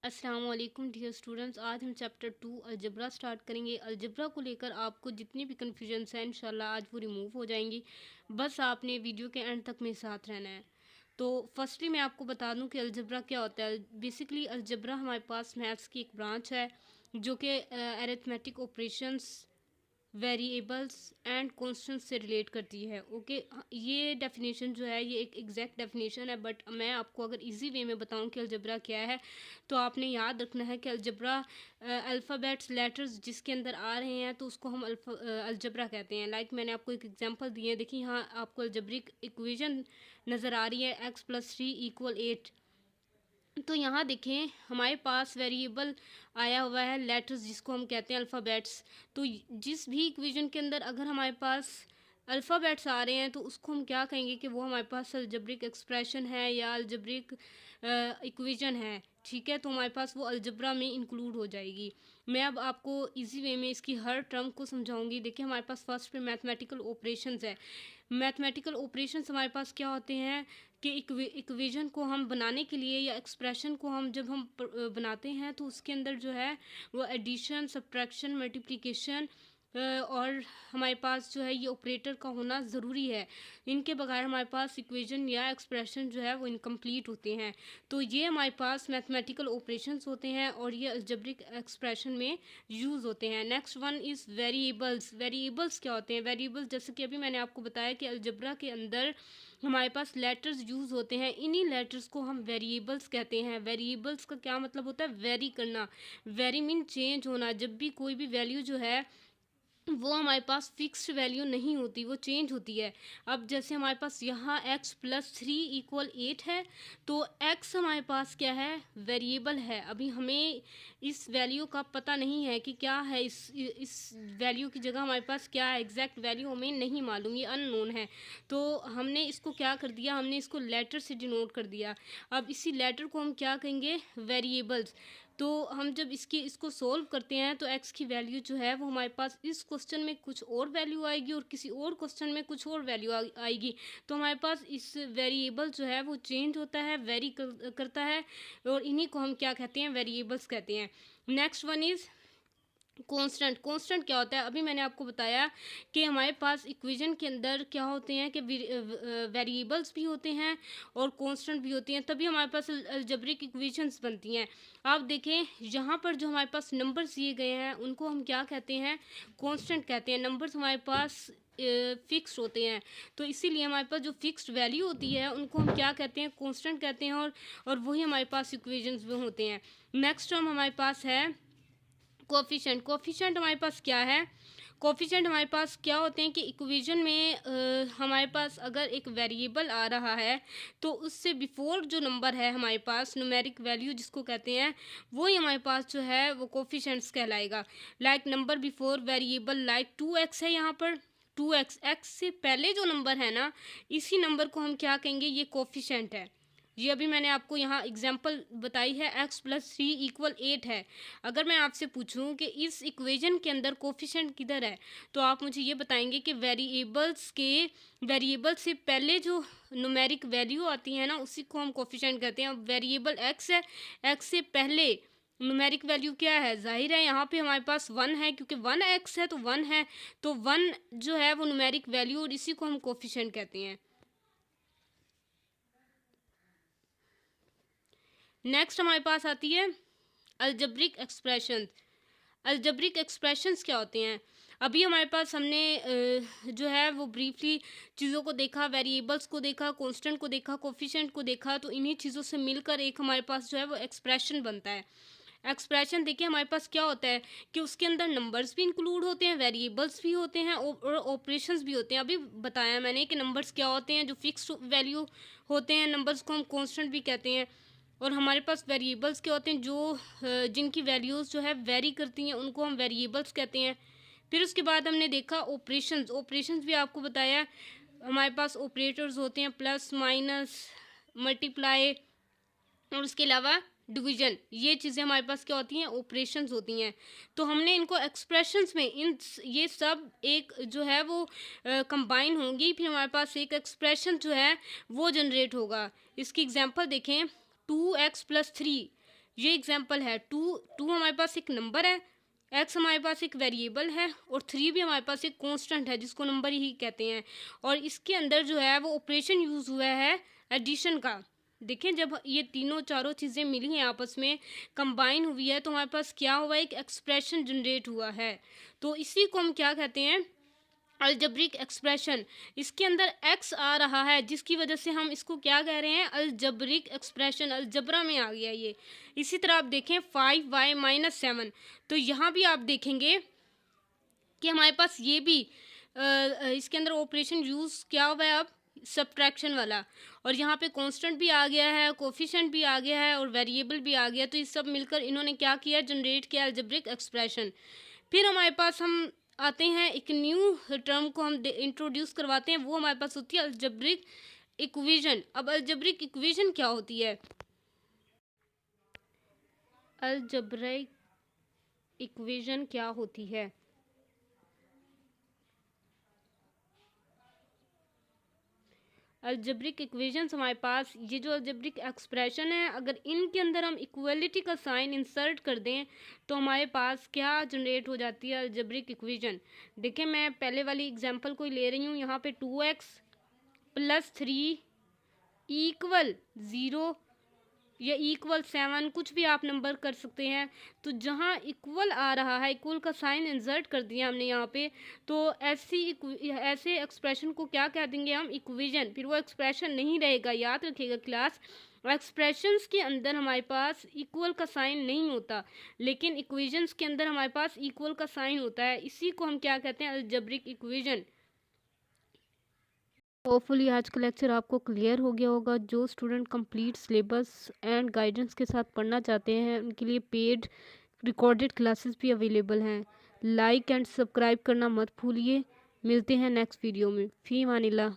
अस्सलाम वालेकुम dear students. आज हम चैप्टर 2 अलजबरा स्टार्ट करेंगे। अलजबरा को लेकर आपको जितनी भी कन्फ्यूजन्स हैं इंशाल्लाह आज वो रिमूव हो जाएंगी। बस आपने वीडियो के एंड तक मेरे साथ रहना है। तो फर्स्टली मैं आपको बता दूं कि अलजबरा क्या होता है। बेसिकली अलजबरा हमारे पास मैथ्स की एक ब्रांच है जो कि arithmetic operations, variables and constant से रिलेट करती है। ओके, ये डेफिनेशन जो है ये एक एग्जैक्ट डेफिनेशन है, बट मैं आपको अगर इजी वे में बताऊं कि अलजबरा क्या है तो आपने याद रखना है कि अलजबरा अल्फ़ाबेट्स लेटर्स जिसके अंदर आ रहे हैं तो उसको हम अलजबरा कहते हैं। लाइक मैंने आपको एक एग्जांपल दी है, देखिए यहाँ आपको अलजबरिक इक्वेशन नज़र आ रही है x+3 = 8। तो यहाँ देखें हमारे पास वेरिएबल आया हुआ है लेटर्स जिसको हम कहते हैं अल्फ़ाबेट्स। तो जिस भी इक्वेशन के अंदर अगर हमारे पास अल्फ़ाबेट्स आ रहे हैं तो उसको हम क्या कहेंगे कि वो हमारे पास अलजब्रिक एक्सप्रेशन है या अलजब्रिक इक्वेशन है। ठीक है, तो हमारे पास वो अलजबरा में इंक्लूड हो जाएगी। मैं अब आपको इजी वे में इसकी हर टर्म को समझाऊंगी। देखिए हमारे पास फर्स्ट पे मैथमेटिकल ऑपरेशंस है। मैथमेटिकल ऑपरेशंस हमारे पास क्या होते हैं कि इक्वेशन को हम बनाने के लिए या एक्सप्रेशन को हम जब हम बनाते हैं तो उसके अंदर जो है वो एडिशन, सब्ट्रैक्शन, मल्टीप्लिकेशन और हमारे पास जो है ये ऑपरेटर का होना ज़रूरी है। इनके बगैर हमारे पास इक्वेशन या एक्सप्रेशन जो है वो इनकम्प्लीट होते हैं। तो ये हमारे पास मैथमेटिकल ऑपरेशंस होते हैं और ये अलजेब्रिक एक्सप्रेशन में यूज़ होते हैं। Next one is variables. Variables क्या होते हैं? वेरिएबल्स जैसे कि अभी मैंने आपको बताया कि अलजेब्रा के अंदर हमारे पास लेटर्स यूज़ होते हैं, इन्हीं लेटर्स को हम वेरिएबल्स कहते हैं। वेरिएबल्स का क्या मतलब होता है? वेरी करना। वेरी मीन चेंज होना। जब भी कोई भी वैल्यू जो है वो हमारे पास फिक्स्ड वैल्यू नहीं होती, वो चेंज होती है। अब जैसे हमारे पास यहाँ x+3 = 8 है, तो x हमारे पास क्या है? वेरिएबल है। अभी हमें इस वैल्यू का पता नहीं है कि क्या है, इस वैल्यू की जगह हमारे पास क्या है, एग्जैक्ट वैल्यू हमें नहीं मालूम, ये अननोन है। तो हमने इसको क्या कर दिया, हमने इसको लेटर से डिनोट कर दिया। अब इसी लेटर को हम क्या कहेंगे? वेरिएबल्स। तो हम जब इसको सोल्व करते हैं तो x की वैल्यू जो है वो हमारे पास इस क्वेश्चन में कुछ और वैल्यू आएगी और किसी और क्वेश्चन में कुछ और वैल्यू आएगी। तो हमारे पास इस वेरिएबल जो है वो चेंज होता है, वेरी करता है, और इन्हीं को हम क्या कहते हैं? वेरिएबल्स कहते हैं। Next one is constant. Constant क्या होता है? अभी मैंने आपको बताया कि हमारे पास इक्वेशन के अंदर क्या होते हैं कि वेरिएबल्स भी होते हैं और कांस्टेंट भी होती हैं, तभी हमारे पास अलजेब्रिक इक्वेशंस बनती हैं। आप देखें यहाँ पर जो हमारे पास नंबर्स दिए गए हैं उनको हम क्या कहते हैं? कांस्टेंट कहते हैं। नंबर्स हमारे पास फिक्स्ड होते हैं, तो इसीलिए हमारे पास जो फिक्स्ड वैल्यू होती है उनको हम क्या कहते हैं? कांस्टेंट कहते हैं, और वही हमारे पास इक्वेशंस में होते हैं। नेक्स्ट टर्म हमारे पास है कोफिशेंट। कोफिशेंट हमारे पास क्या है? कोफिशेंट हमारे पास क्या होते हैं कि इक्वेशन में हमारे पास अगर एक वेरिएबल आ रहा है तो उससे बिफोर जो नंबर है हमारे पास, न्यूमेरिक वैल्यू जिसको कहते हैं, वो ही हमारे पास जो है वो कोफिशेंट्स कहलाएगा। Like number before variable, like 2x है यहाँ पर, 2x, x से पहले जो नंबर है ना, इसी नंबर को हम क्या कहेंगे? ये कोफिशेंट है। ये अभी मैंने आपको यहाँ एग्जाम्पल बताई है, x+3 = 8 है। अगर मैं आपसे पूछूं कि इस इक्वेशन के अंदर कोफिशेंट किधर है, तो आप मुझे ये बताएंगे कि वेरिएबल से पहले जो न्यूमेरिक वैल्यू आती है ना उसी को हम कोफिशेंट कहते हैं। अब वेरिएबल x है, x से पहले न्यूमेरिक वैल्यू क्या है? जाहिर है यहाँ पे हमारे पास 1 है, क्योंकि 1x है तो 1 है, तो 1 जो है वो न्यूमेरिक वैल्यू, और इसी को हम कोफिशेंट कहते हैं। नेक्स्ट हमारे पास आती है अलजेब्रिक एक्सप्रेशन। अलजेब्रिक एक्सप्रेशंस क्या होते हैं? अभी हमारे पास हमने जो है वो ब्रीफली चीज़ों को देखा, वेरिएबल्स को देखा, कांस्टेंट को देखा, कोफिशिएंट को देखा, तो इन्हीं चीज़ों से मिलकर एक हमारे पास जो है वो एक्सप्रेशन बनता है। एक्सप्रेशन देखिए हमारे पास क्या होता है कि उसके अंदर नंबर्स भी इंक्लूड होते हैं, वेरिएबल्स भी होते हैं और ऑपरेशंस भी होते हैं। अभी बताया मैंने कि नंबर्स क्या होते हैं? जो फिक्स्ड वैल्यू होते हैं, नंबर्स को हम कांस्टेंट भी कहते हैं। और हमारे पास वेरिएबल्स क्या होते हैं? जो जिनकी वैल्यूज़ जो है वेरी करती हैं, उनको हम वेरिएबल्स कहते हैं। फिर उसके बाद हमने देखा ऑपरेशंस। ऑपरेशंस भी आपको बताया, हमारे पास ऑपरेटर्स होते हैं, प्लस, माइनस, मल्टीप्लाई, और उसके अलावा डिवीजन। ये चीज़ें हमारे पास क्या होती हैं? ऑपरेशंस होती हैं। तो हमने इनको एक्सप्रेशंस में ये सब एक जो है वो कंबाइन होंगी, फिर हमारे पास एक एक्सप्रेशन जो है वो जनरेट होगा। इसकी एग्जांपल देखें, 2x+3, ये एग्जांपल है। टू हमारे पास एक नंबर है, एक्स हमारे पास एक वेरिएबल है और 3 भी हमारे पास एक कांस्टेंट है जिसको नंबर ही कहते हैं। और इसके अंदर जो है वो ऑपरेशन यूज़ हुआ है एडिशन का। देखें, जब ये तीनों चारों चीज़ें मिली हैं आपस में कंबाइन हुई है तो हमारे पास क्या हुआ है, एक एक्सप्रेशन जनरेट हुआ है। तो इसी को हम क्या कहते हैं, अलजब्रिक एक्सप्रेशन। इसके अंदर एक्स आ रहा है जिसकी वजह से हम इसको क्या कह रहे हैं, अलजब्रिक एक्सप्रेशन, अलजबरा में आ गया ये। इसी तरह आप देखें 5y-7, तो यहाँ भी आप देखेंगे कि हमारे पास ये भी इसके अंदर ऑपरेशन यूज़ क्या हुआ है अब, सब्ट्रैक्शन वाला। और यहाँ पे कांस्टेंट भी आ गया है, कोफिशिएंट भी आ गया है और वेरिएबल भी आ गया। तो ये सब मिलकर इन्होंने क्या किया, जनरेट किया अलजेब्रिक एक्सप्रेशन। फिर हमारे पास हम आते हैं, एक न्यू टर्म को हम इंट्रोड्यूस करवाते हैं, वो हमारे पास होती है अलजेब्रिक इक्वेशन। अब अलजेब्रिक इक्वेशन क्या होती है, अलजेब्रिक इक्वेशन क्या होती है। अलजेब्रिक इक्वेशंस हमारे पास, ये जो अलजेब्रिक एक्सप्रेशन है, अगर इनके अंदर हम इक्वलिटी का साइन इंसर्ट कर दें तो हमारे पास क्या जनरेट हो जाती है, अलजेब्रिक इक्वेशन। देखिए, मैं पहले वाली एग्जांपल को ले रही हूँ। यहाँ पे 2x + 3 = 0 या =7, कुछ भी आप नंबर कर सकते हैं। तो जहाँ इक्वल आ रहा है, इक्वल का साइन इंसर्ट कर दिया हमने यहाँ पे, तो ऐसे एक्सप्रेशन को क्या कह देंगे हम, इक्वेशन। फिर वो एक्सप्रेशन नहीं रहेगा, याद रखिएगा क्लास। एक्सप्रेशंस के अंदर हमारे पास इक्वल का साइन नहीं होता, लेकिन इक्वेशंस के अंदर हमारे पास इक्वल का साइन होता है। इसी को हम क्या कहते हैं, अलजेब्रिक इक्वेशन। होपफुली आज का लेक्चर आपको क्लियर हो गया होगा। जो student complete syllabus and guidance के साथ पढ़ना चाहते हैं उनके लिए पेड रिकॉर्डेड क्लासेस भी अवेलेबल हैं। लाइक एंड सब्सक्राइब करना मत भूलिए। मिलते हैं नेक्स्ट वीडियो में। फी मानिल्लाह।